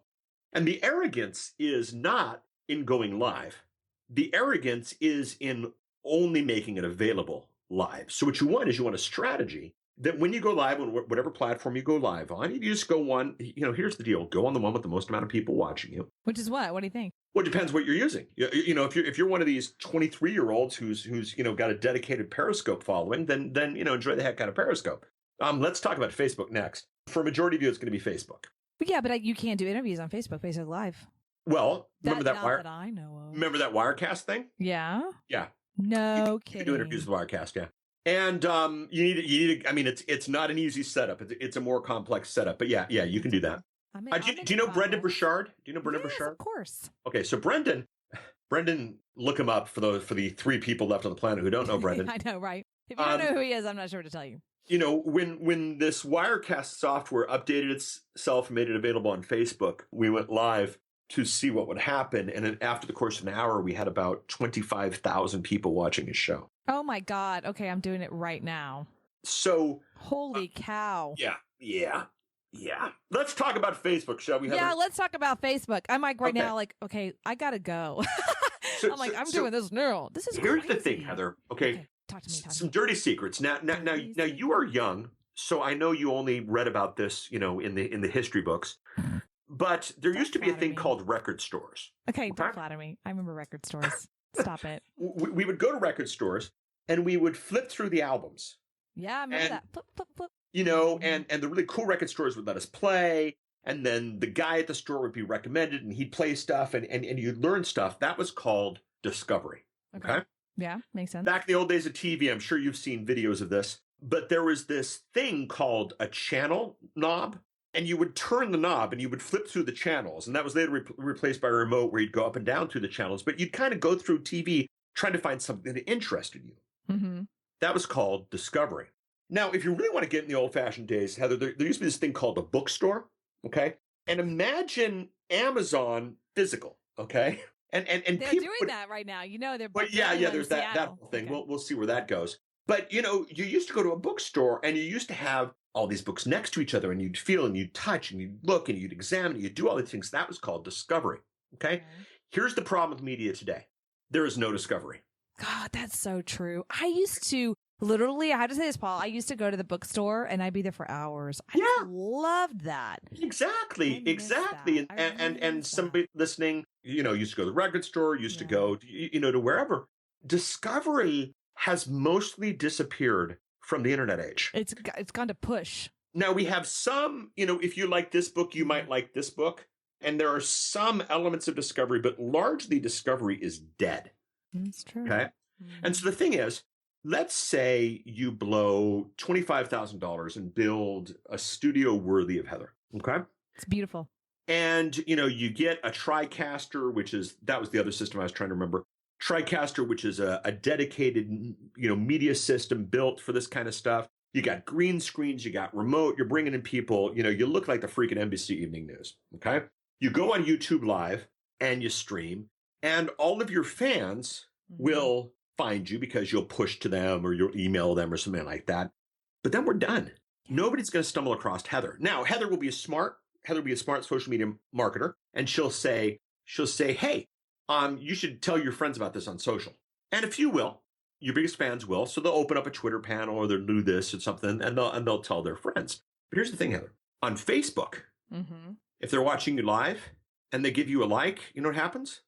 And the arrogance is not in going live. The arrogance is in only making it available live. So what you want is you want a strategy that when you go live on whatever platform you go live on, you just go on, here's the deal. Go on the one with the most amount of people watching you. Which is what? What do you think? Well, it depends what you're using. If you're one of these 23-year-olds who's got a dedicated Periscope following, then enjoy the heck out of Periscope. Let's talk about Facebook next. For a majority of you, it's going to be Facebook. But yeah, but you can't do interviews on Facebook Live. Well, remember that that I know of. Remember that Wirecast thing? Yeah. Yeah. No kidding. You do interviews with Wirecast, yeah. And you need. I mean, it's not an easy setup. It's a more complex setup. But yeah, you can do that. Do you know Brendan Burchard? Do you know Brendan Burchard? Of course. Okay, so Brendan, look him up for the 3 people left on the planet who don't know Brendan. I know, right? If you don't know who he is, I'm not sure to tell you. When this Wirecast software updated itself and made it available on Facebook, we went live to see what would happen. And then after the course of an hour, we had about 25,000 people watching his show. Oh my God. Okay, I'm doing it right now. So. Holy cow. Yeah. Let's talk about Facebook, shall we? Yeah, let's talk about Facebook. I'm like now, okay, I gotta go. I'm doing this now. This is here's crazy. The thing, Heather. Okay. Talk to me. Some dirty secrets. Now you are young, so I know you only read about this, in the history books. But there used to be a thing called record stores. Okay, don't flatter me. I remember record stores. Stop it. We would go to record stores and we would flip through the albums. Yeah, I remember that. Flip. And the really cool record stores would let us play. And then the guy at the store would be recommended and he'd play stuff and you'd learn stuff. That was called discovery. Okay? Yeah, makes sense. Back in the old days of TV, I'm sure you've seen videos of this, but there was this thing called a channel knob. And you would turn the knob and you would flip through the channels. And that was later replaced by a remote where you'd go up and down through the channels. But you'd kind of go through TV trying to find something that interested you. Mm-hmm. That was called discovery. Now, if you really want to get in the old-fashioned days, Heather, there used to be this thing called a bookstore, okay? And imagine Amazon physical, okay? And they're doing that right now. They're. But yeah, there's that whole thing. Okay. We'll see where that goes. But you used to go to a bookstore and you used to have all these books next to each other, and you'd feel and you'd touch and you'd look and you'd examine and you'd do all these things. That was called discovery. Okay? Here's the problem with media today. There is no discovery. God, that's so true. I used to literally, I have to say this, Paul, I used to go to the bookstore and I'd be there for hours. I loved that. Exactly. And somebody listening, used to go to the record store, used to go, to wherever. Discovery has mostly disappeared from the internet age. It's gone to push. Now we have some, if you like this book, you might like this book. And there are some elements of discovery, but largely discovery is dead. That's true. Okay. And so the thing is, let's say you blow $25,000 and build a studio worthy of Heather. Okay. It's beautiful. And, you get a TriCaster, that was the other system I was trying to remember. TriCaster, which is a dedicated, media system built for this kind of stuff. You got green screens, you got remote, you're bringing in people, you look like the freaking NBC Evening News, okay? You go on YouTube Live and you stream, and all of your fans will find you because you'll push to them or you'll email them or something like that. But then we're done. Nobody's going to stumble across Heather. Now, Heather will be a smart social media marketer, and she'll say, hey, you should tell your friends about this on social. And a few will. Your biggest fans will. So they'll open up a Twitter panel or they'll do this or something, and they'll tell their friends. But here's the thing, Heather. On Facebook, if they're watching you live and they give you a like, you know what happens?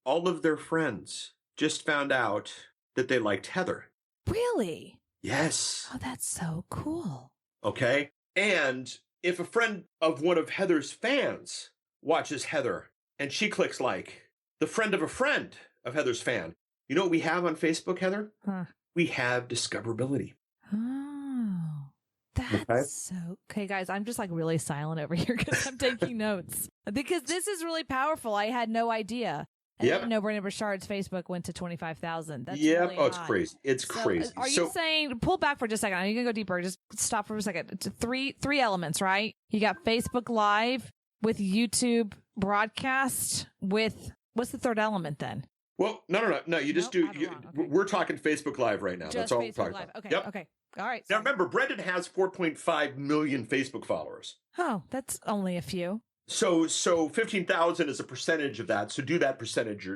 All of their friends just found out that they liked Heather. Really? Yes. Oh, that's so cool. Okay. And if a friend of one of Heather's fans watches Heather and she clicks like, the friend of Heather's fan. You know what we have on Facebook, Heather? We have discoverability. Oh, that's so... Okay, guys, I'm just really silent over here because I'm taking notes. Because this is really powerful. I had no idea. And I didn't know Brendan Burchard's Facebook went to 25,000. That's really it's crazy. It's crazy. Are you saying, pull back for just a second. I'm going to go deeper. Just stop for a second. It's three elements, right? You got Facebook Live with YouTube broadcast with... What's the third element then? Well, no. You just do. Okay. We're talking Facebook Live right now. Just That's all Facebook we're talking Live. about. Okay. Okay. All right. Now remember, Brendan has 4.5 million Facebook followers. Oh, that's only a few. So 15,000 is a percentage of that. So do that percentage,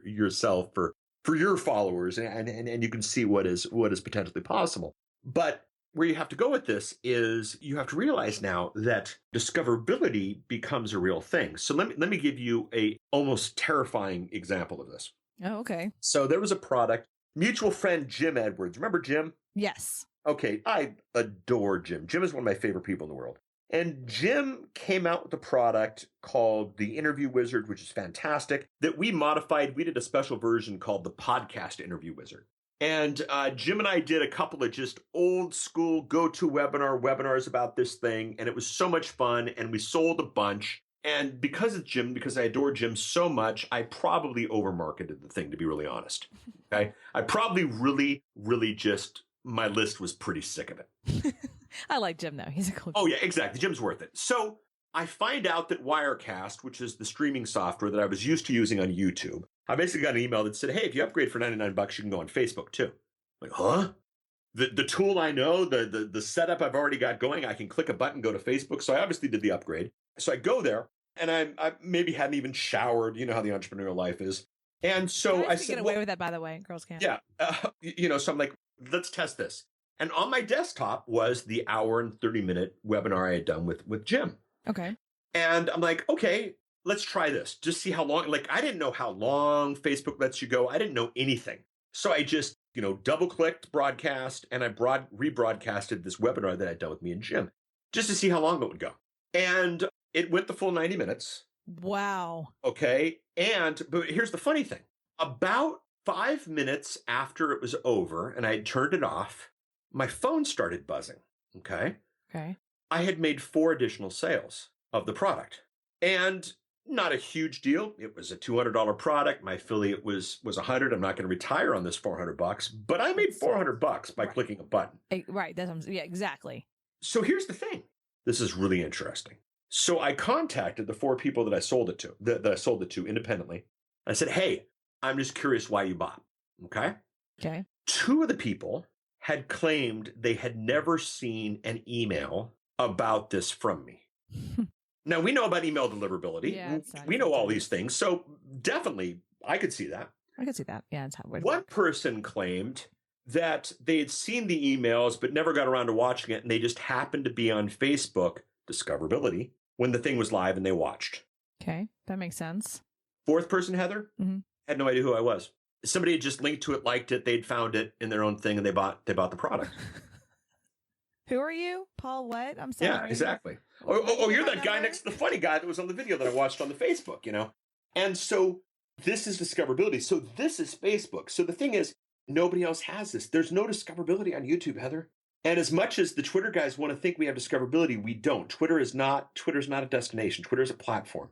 yourself for for your followers, and you can see what is potentially possible. But where you have to go with this is you have to realize now that discoverability becomes a real thing. So let me give you a almost terrifying example of this. Oh, okay. So there was a product, mutual friend Jim Edwards. Remember Jim? Yes. Okay, I adore Jim. Jim is one of my favorite people in the world. And Jim came out with a product called the Interview Wizard, which is fantastic, that we modified. We did a special version called the Podcast Interview Wizard. And Jim and I did a couple of just old school webinars about this thing. And it was so much fun. And we sold a bunch. And because of Jim, because I adore Jim so much, I probably overmarketed the thing, to be really honest. Okay. I probably really just, my list was pretty sick of it. I like Jim though. He's a cool guy. Oh yeah, exactly. Jim's worth it. So I find out that Wirecast, which is the streaming software that I was used to using on YouTube, I basically got an email that said, hey, if you upgrade for $99, you can go on Facebook too. I'm like, huh? The tool I know, the setup I've already got going, I can click a button, go to Facebook. So I obviously did the upgrade. So I go there and I maybe hadn't even showered. You know how the entrepreneurial life is. And so I said, get away with that, by the way. Girls can't. Yeah. So I'm like, let's test this. And on my desktop was the hour and 30-minute webinar I had done with Jim. Okay. And I'm like, okay, let's try this. Just see how long. Like, I didn't know how long Facebook lets you go. I didn't know anything. So I just, double-clicked broadcast, and I rebroadcasted this webinar that I'd done with me and Jim, just to see how long it would go. And it went the full 90 minutes. Wow. Okay. But here's the funny thing. About 5 minutes after it was over and I had turned it off, my phone started buzzing. Okay. Okay. I had made 4 additional sales of the product, and not a huge deal. It was a $200 product. My affiliate was $100. I'm not going to retire on this $400, but I made $400 by clicking a button. Right. Yeah, exactly. So here's the thing. This is really interesting. So I contacted the 4 people that I sold it to, that I sold it to independently. I said, hey, I'm just curious why you bought. Okay. Okay. 2 of the people had claimed they had never seen an email about this from me. Now, we know about email deliverability. Yeah, we know all these things. So definitely, I could see that. I could see that. Yeah, it's how it One person claimed that they had seen the emails, but never got around to watching it. And they just happened to be on Facebook, discoverability, when the thing was live and they watched. Okay, that makes sense. 4th person, Heather, had no idea who I was. Somebody had just linked to it, liked it, they'd found it in their own thing, and they bought the product. Who are you? Paul what? I'm sorry. Yeah, exactly. Oh, you're that guy next to the funny guy that was on the video that I watched on the Facebook, And so this is discoverability. So this is Facebook. So the thing is, nobody else has this. There's no discoverability on YouTube, Heather. And as much as the Twitter guys want to think we have discoverability, we don't. Twitter's not a destination. Twitter is a platform.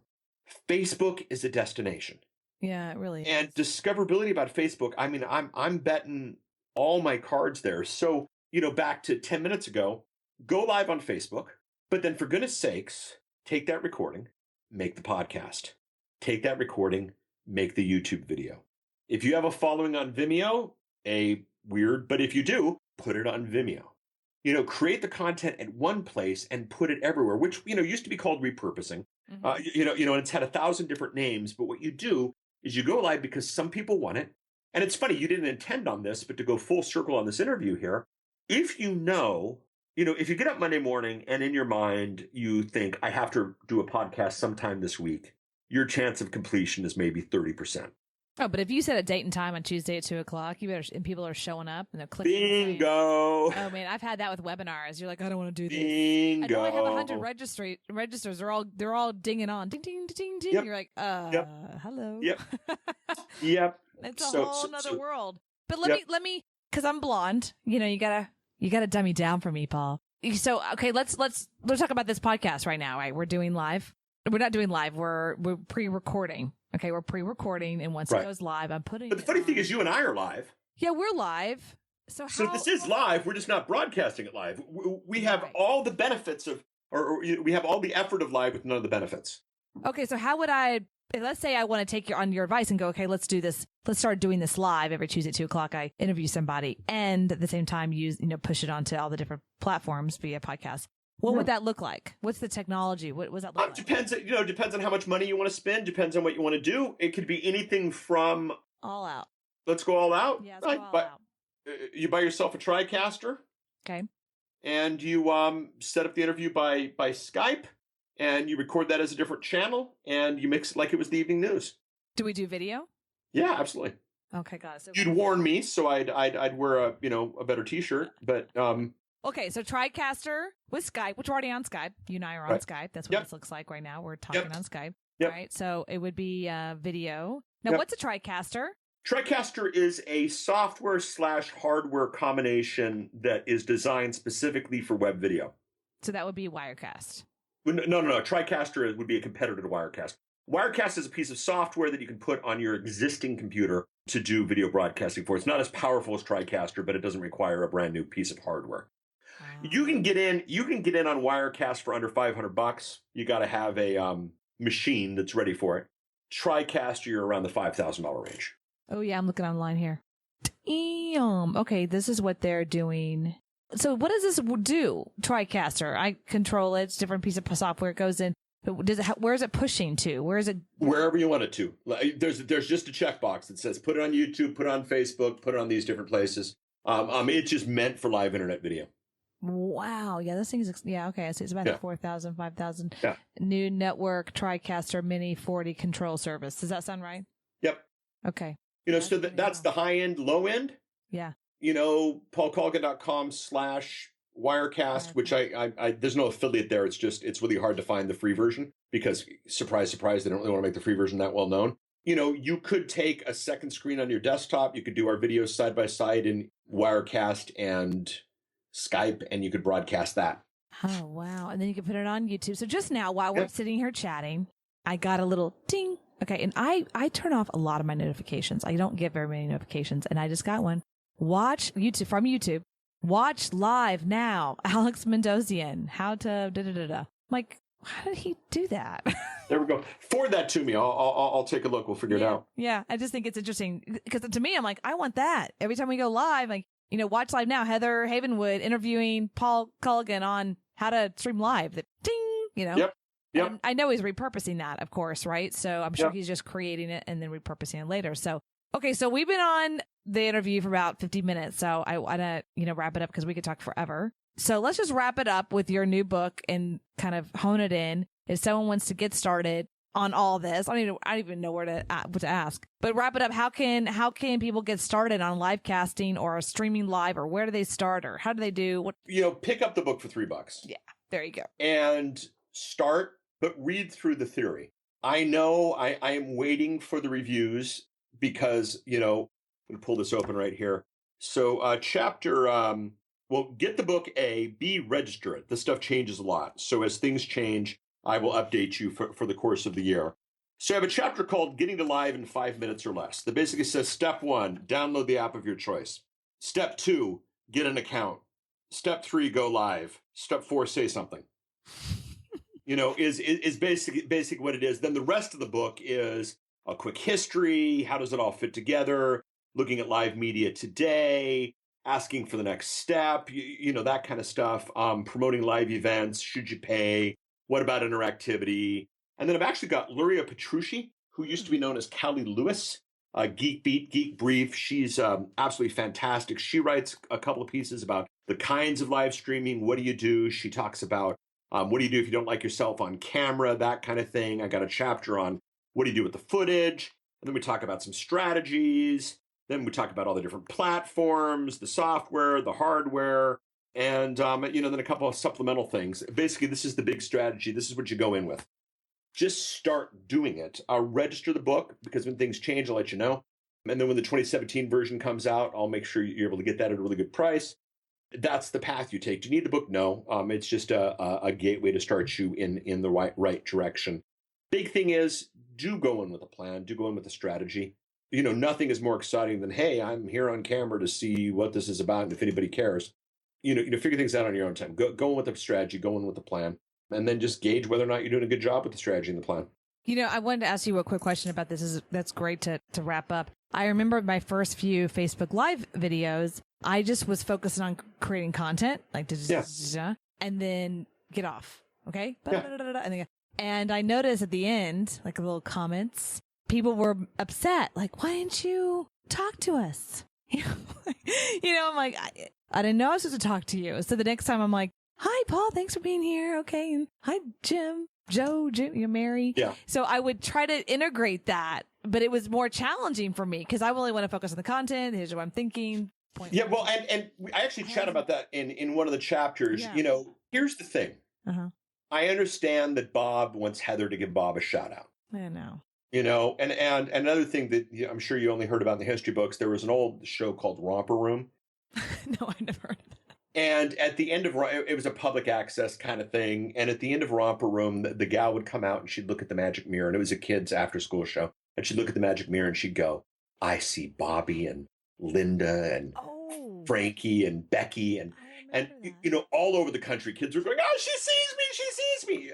Facebook is a destination. Yeah, it really is. And discoverability about Facebook, I mean, I'm betting all my cards there. So, back to 10 minutes ago, go live on Facebook, but then for goodness sakes, take that recording, make the podcast. Take that recording, make the YouTube video. If you have a following on Vimeo, but if you do, put it on Vimeo. Create the content at one place and put it everywhere, which, used to be called repurposing. And it's had 1,000 different names, but what you do is you go live because some people want it. And it's funny, you didn't intend on this, but to go full circle on this interview here, if if you get up Monday morning and in your mind, you think, I have to do a podcast sometime this week, your chance of completion is maybe 30%. Oh, but if you set a date and time on Tuesday at 2:00, and people are showing up and they're clicking. Bingo. Oh man, I've had that with webinars. You're like, I don't want to do this. Bingo. I know I have 100 registers. They're all dinging on, ding ding ding ding. Yep. You're like, hello. Yep. Yep. It's a whole nother world. But let me, because I'm blonde. You gotta dumb me down for me, Paul. So okay, let's talk about this podcast right now. Right, we're doing live. We're not doing live. We're pre-recording. Okay, we're pre-recording, and once it goes live, I'm putting. But the funny thing is, you and I are live. Yeah, we're live. So this is live. We're just not broadcasting it live. We have all the benefits of, or we have all the effort of live with none of the benefits. Okay, so how would I? Let's say I want to take your advice and go, okay, let's do this. Let's start doing this live every Tuesday at 2:00. I interview somebody, and at the same time, push it onto all the different platforms via podcast. What would that look like? What's the technology? What does that look like? Depends on how much money you want to spend. Depends on what you want to do. It could be anything from all out. Let's go all out. Yeah, let's go all out. You buy yourself a TriCaster. Okay. And you set up the interview by Skype, and you record that as a different channel, and you mix it like it was the evening news. Do we do video? Yeah, absolutely. Okay, got it. So you'd warn me, so I'd wear a better T-shirt, but Okay, so TriCaster with Skype, which we're already on Skype. You and I are on Skype. That's what this looks like right now. We're talking on Skype. Yep. Right? So it would be video. Now, what's a TriCaster? TriCaster is a software/hardware combination that is designed specifically for web video. So that would be Wirecast. No. TriCaster would be a competitor to Wirecast. Wirecast is a piece of software that you can put on your existing computer to do video broadcasting for. It's not as powerful as TriCaster, but it doesn't require a brand new piece of hardware. You can get in on Wirecast for under $500. You got to have a machine that's ready for it. TriCaster, you're around the $5,000 range. Oh yeah, I'm looking online here. Damn. Okay, this is what they're doing. So what does this do? TriCaster. I control it. It's a different piece of software. It goes in. Where is it pushing to? Where is it? Wherever you want it to. There's just a checkbox that says put it on YouTube, put it on Facebook, put it on these different places. It's just meant for live internet video. Wow. Yeah, this thing is, okay. I see it's about 4,000, 5,000. Yeah. New network TriCaster Mini 40 control service. Does that sound right? Yep. Okay. So that's the high end, low end. Yeah. PaulColligan.com/Wirecast, which I there's no affiliate there. It's really hard to find the free version because surprise, surprise, they don't really want to make the free version that well known. You could take a second screen on your desktop. You could do our videos side by side in Wirecast and Skype, and you could broadcast that. Oh, wow. And then you can put it on YouTube. So just now, while we're sitting here chatting, I got a little ding. Okay. And I turn off a lot of my notifications. I don't get very many notifications. And I just got one. Watch YouTube from YouTube. Watch live now. Alex Mendozian. How to da-da-da-da. I'm like, how did he do that? There we go. Forward that to me. I'll take a look. We'll figure it out. Yeah. I just think it's interesting because to me, I'm like, I want that. Every time we go live, like, watch live now. Heather Havenwood interviewing Paul Colligan on how to stream live. The ding, Yep. And I know he's repurposing that, of course, right? So I'm sure he's just creating it and then repurposing it later. So, okay. So we've been on the interview for about 50 minutes. So I want to, wrap it up because we could talk forever. So let's just wrap it up with your new book and kind of hone it in. If someone wants to get started on all this, I don't even know what to ask, but wrap it up. How can people get started on live casting or streaming live, or where do they start, or how do they do what? Pick up the book for $3. Yeah, there you go. And start, but read through the theory. I know I am waiting for the reviews because, I'm going to pull this open right here. So chapter, get the book, B, register it. This stuff changes a lot. So as things change, I will update you for the course of the year. So I have a chapter called Getting to Live in 5 minutes or Less that basically says, step 1, download the app of your choice. Step 2, get an account. Step 3, go live. Step 4, say something. Is basic what it is. Then the rest of the book is a quick history. How does it all fit together? Looking at live media today, asking for the next step, that kind of stuff. Promoting live events. Should you pay? What about interactivity? And then I've actually got Luria Petrucci, who used to be known as Callie Lewis, Geek Beat, Geek Brief. She's absolutely fantastic. She writes a couple of pieces about the kinds of live streaming. What do you do? She talks about what do you do if you don't like yourself on camera, that kind of thing. I got a chapter on what do you do with the footage. And then we talk about some strategies. Then we talk about all the different platforms, the software, the hardware, and then a couple of supplemental things. Basically, this is the big strategy. This is what you go in with. Just start doing it. I'll register the book because when things change, I'll let you know. And then when the 2017 version comes out, I'll make sure you're able to get that at a really good price. That's the path you take. Do you need the book? No. It's just a gateway to start you in the right direction. Big thing is, do go in with a plan. Do go in with a strategy. Nothing is more exciting than, hey, I'm here on camera to see what this is about and if anybody cares. Figure things out on your own time. Go in with a strategy, go in with a plan, and then just gauge whether or not you're doing a good job with the strategy and the plan. I wanted to ask you a quick question about this. That's great to wrap up. I remember my first few Facebook Live videos, I just was focusing on creating content, like, and then get off. Okay. And I noticed at the end, like little comments, people were upset. Like, why didn't you talk to us. I'm like, I didn't know I was supposed to talk to you. So the next time I'm like, hi, Paul, thanks for being here. Okay. And hi, Jim, Joe, Mary. Yeah. So I would try to integrate that, but it was more challenging for me because I really want to focus on the content. Here's what I'm thinking. Yeah. Well, and I actually chat about that in one of the chapters. Yeah. Here's the thing. I understand that Bob wants Heather to give Bob a shout out. I know. And another thing that I'm sure you only heard about in the history books, there was an old show called Romper Room. No, I never heard of that. And at the end of it was a public access kind of thing. And at the end of Romper Room, the gal would come out and she'd look at the magic mirror, and it was a kid's after school show. And she'd look at the magic mirror and she'd go, I see Bobby and Linda and Frankie and Becky and all over the country, kids were going, oh, she sees me,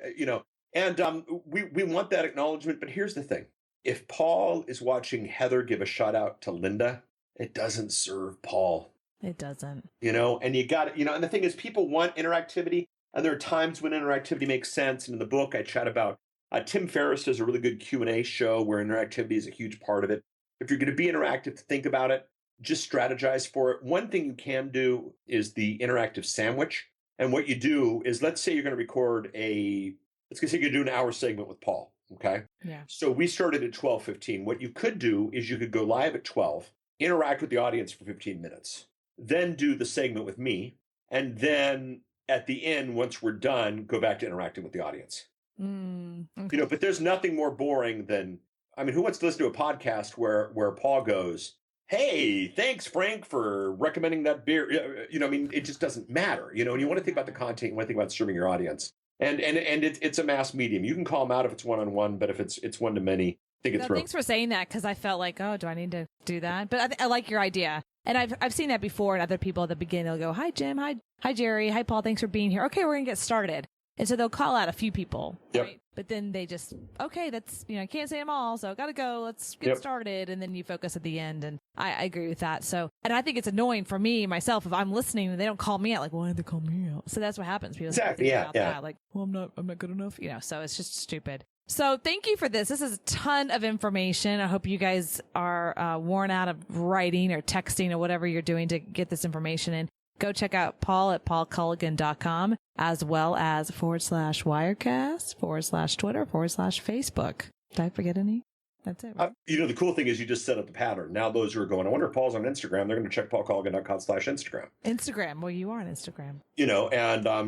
And we want that acknowledgement. But here's the thing. If Paul is watching Heather give a shout out to Linda, it doesn't serve Paul. It doesn't. And you got it, and the thing is, people want interactivity, and there are times when interactivity makes sense. And in the book, I chat about Tim Ferriss does a really good Q&A show where interactivity is a huge part of it. If you're going to be interactive, think about it. Just strategize for it. One thing you can do is the interactive sandwich. And what you do is, let's say you're going to record let's say you're doing an hour segment with Paul. Okay. Yeah. So we started at 12:15. What you could do is you could go live at 12, interact with the audience for 15 minutes, then do the segment with me. And then at the end, once we're done, go back to interacting with the audience. Okay. But there's nothing more boring than, who wants to listen to a podcast where Paul goes, hey, thanks, Frank, for recommending that beer. It just doesn't matter, and you want to think about the content, you want to think about serving your audience. And it's a mass medium. You can call them out if it's one-on-one, but if it's one-to-many, think it through. Thanks for saying that, because I felt like, oh, do I need to do that? But I like your idea. And I've seen that before, and other people at the beginning, they'll go, hi, Jim, hi, Jerry, hi, Paul, thanks for being here. Okay, we're going to get started. And so they'll call out a few people, right? But then they just, okay, that's, I can't say them all, so got to go. Let's get started. And then you focus at the end. And I agree with that. So, and I think it's annoying for me, myself, if I'm listening and they don't call me out, like, why did they call me out? So that's what happens. People exactly. About that. Like, well, I'm not good enough. So it's just stupid. So thank you for this. This is a ton of information. I hope you guys are worn out of writing or texting or whatever you're doing to get this information in. Go check out Paul at paulcolligan.com, as well as /Wirecast, /Twitter, /Facebook. Did I forget any? That's it. Right? The cool thing is you just set up the pattern. Now those who are going, I wonder if Paul's on Instagram, they're going to check paulcolligan.com/Instagram. Instagram. Well, you are on Instagram.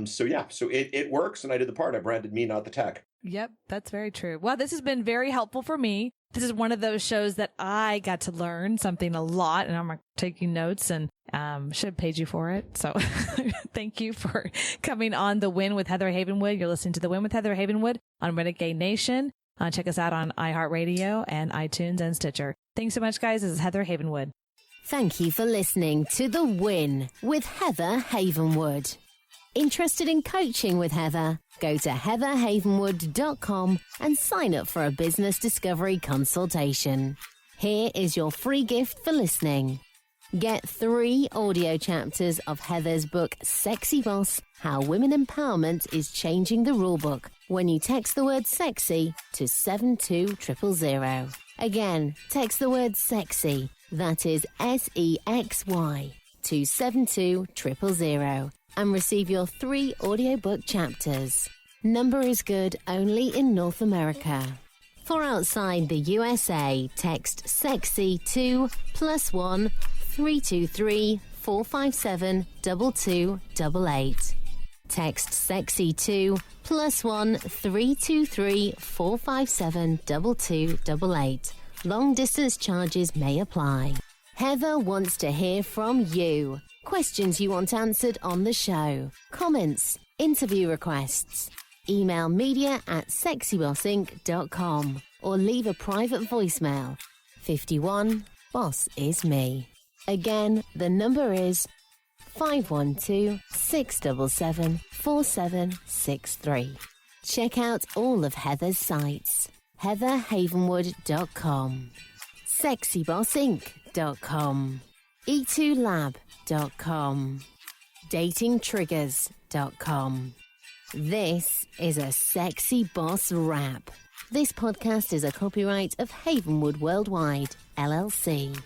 So it works, and I did the part. I branded me, not the tech. Yep, that's very true. Well, this has been very helpful for me. This is one of those shows that I got to learn something a lot, and I'm taking notes, and should have paid you for it. So thank you for coming on The Win with Heather Havenwood. You're listening to The Win with Heather Havenwood on Renegade Nation. Check us out on iHeartRadio and iTunes and Stitcher. Thanks so much, guys. This is Heather Havenwood. Thank you for listening to The Win with Heather Havenwood. Interested in coaching with Heather? Go to heatherhavenwood.com and sign up for a business discovery consultation. Here is your free gift for listening. Get 3 audio chapters of Heather's book, Sexy Boss, How Women Empowerment is Changing the Rulebook, when you text the word sexy to 72000. Again, text the word sexy, that is SEXY, to 72000. And receive your 3 audiobook chapters. Number is good only in North America. For outside the USA, text SEXY to +1 323 457 2288. Text SEXY to +1 323 457 2288. Long distance charges may apply. Heather wants to hear from you. Questions you want answered on the show, comments, interview requests. Email media@sexybossinc.com or leave a private voicemail. 51 Boss is me. Again, the number is 512-677-4763. Check out all of Heather's sites. heatherhavenwood.com, sexybossinc.com, e2lab.com, datingtriggers.com. This is a Sexy Boss Wrap. This podcast is a copyright of Havenwood Worldwide, LLC.